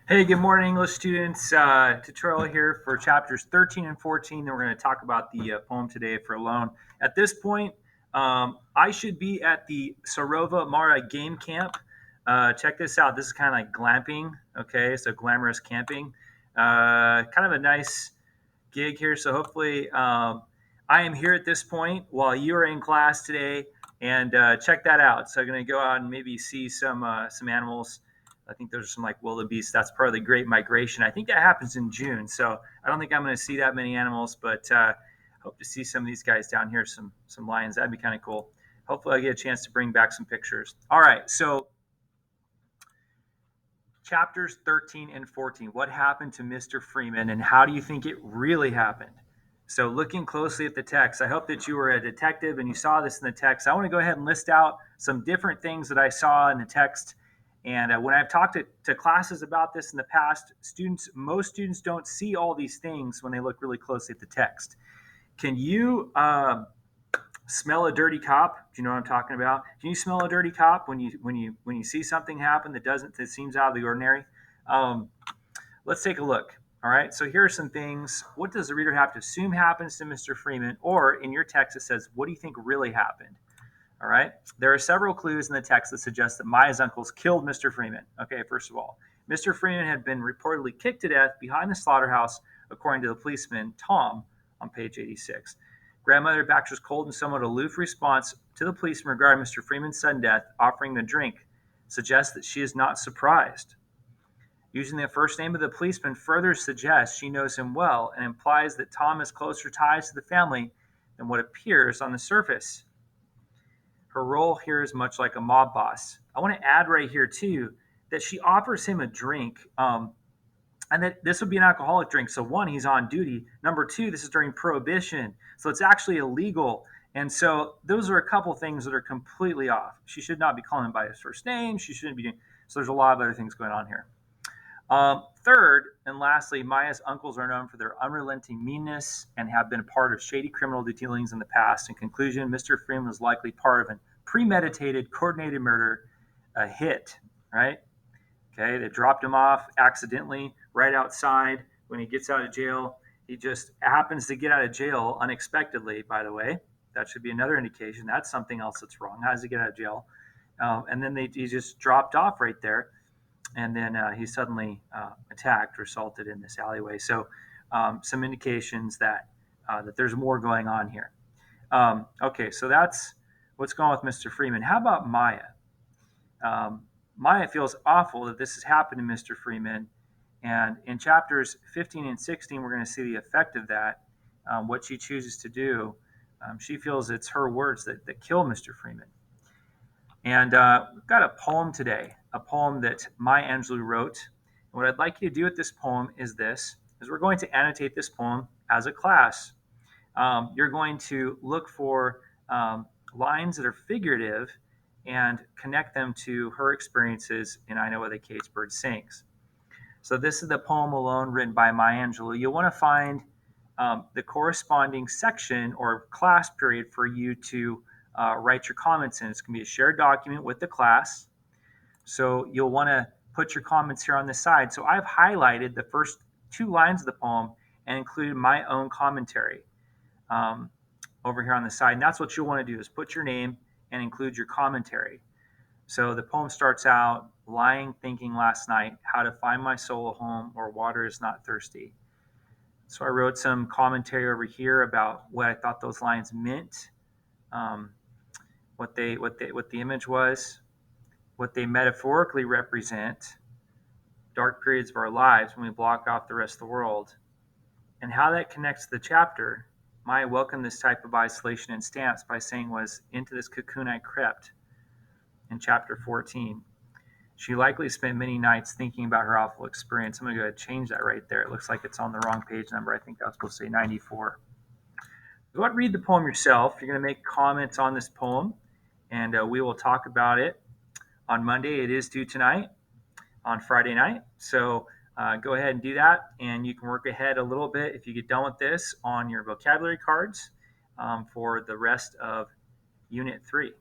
Hey, good morning, English students. Tutorial here for chapters 13 and 14. Then we're going to talk about the poem today for Alone. At this point, I should be at the Sarova Mara game camp. Check this out. This is kind of like glamping. Okay, so glamorous camping. Kind of a nice gig here. So hopefully, I am here at this point while you are in class today, and check that out. So I'm going to go out and maybe see some animals. I think there's some like wildebeest. That's part of the Great Migration. I think that happens in June. So I don't think I'm going to see that many animals, but hope to see some of these guys down here. Some lions. That'd be kind of cool. Hopefully, I get a chance to bring back some pictures. All right. So chapters 13 and 14. What happened to Mr. Freeman, and how do you think it really happened? So, looking closely at the text, I hope that you were a detective and you saw this in the text. I want to go ahead and list out some different things that I saw in the text. And when I've talked to classes about this in the past, most students don't see all these things when they look really closely at the text. Can you smell a dirty cop? Do you know what I'm talking about? Can you smell a dirty cop when you see something happen that seems out of the ordinary? Um, let's take a look. All right. So here are some things. What does the reader have to assume happens to Mr. Freeman? Or in your text, it says, what do you think really happened? All right. There are several clues in the text that suggest that Maya's uncles killed Mr. Freeman. Okay. First of all, Mr. Freeman had been reportedly kicked to death behind the slaughterhouse, according to the policeman Tom on page 86. Grandmother Baxter's cold and somewhat aloof response to the policeman regarding Mr. Freeman's sudden death, offering the drink, suggests that she is not surprised. Using the first name of the policeman further suggests she knows him well and implies that Tom has closer ties to the family than what appears on the surface. Her role here is much like a mob boss. I want to add right here, too, that she offers him a drink, and that this would be an alcoholic drink. So, one, he's on duty. Number two, this is during Prohibition. So, it's actually illegal. And so, those are a couple things that are completely off. She should not be calling him by his first name. She shouldn't be doing. So, there's a lot of other things going on here. Third, and lastly, Maya's uncles are known for their unrelenting meanness and have been a part of shady criminal dealings in the past. In conclusion, Mr. Freeman was likely part of a premeditated, coordinated murder, a hit, right? Okay, they dropped him off accidentally right outside when he gets out of jail. He just happens to get out of jail unexpectedly, by the way. That should be another indication. That's something else that's wrong. How does he get out of jail? And then he just dropped off right there, and then he suddenly attacked or assaulted in this alleyway. So some indications that there's more going on here. Okay, so that's what's going on with Mr. Freeman. How about Maya? Maya feels awful that this has happened to Mr. Freeman, and in chapters 15 and 16, we're going to see the effect of that. What she chooses to do. She feels it's her words that kill Mr. Freeman. And we've got a poem today, a poem that Maya Angelou wrote. And what I'd like you to do with this poem is we're going to annotate this poem as a class. You're going to look for lines that are figurative and connect them to her experiences in I Know What the Caged Bird Sings. So this is the poem Alone, written by Maya Angelou. You'll want to find the corresponding section or class period for you to write your comments in. It's going to be a shared document with the class. So you'll want to put your comments here on the side. So I've highlighted the first two lines of the poem and included my own commentary over here on the side. And that's what you'll want to do, is put your name and include your commentary. So the poem starts out, lying thinking last night, how to find my soul a home where water is not thirsty. So I wrote some commentary over here about what I thought those lines meant, what the image was, what they metaphorically represent, dark periods of our lives when we block off the rest of the world, and how that connects to the chapter. Maya welcomed this type of isolation and stance by saying was, into this cocoon I crept in chapter 14. She likely spent many nights thinking about her awful experience. I'm going to go ahead and change that right there. It looks like it's on the wrong page number. I think I was supposed to say 94. Go ahead and read the poem yourself. You're going to make comments on this poem, and we will talk about it on Monday. It is due tonight on Friday night. So go ahead and do that, and you can work ahead a little bit if you get done with this on your vocabulary cards for the rest of Unit 3.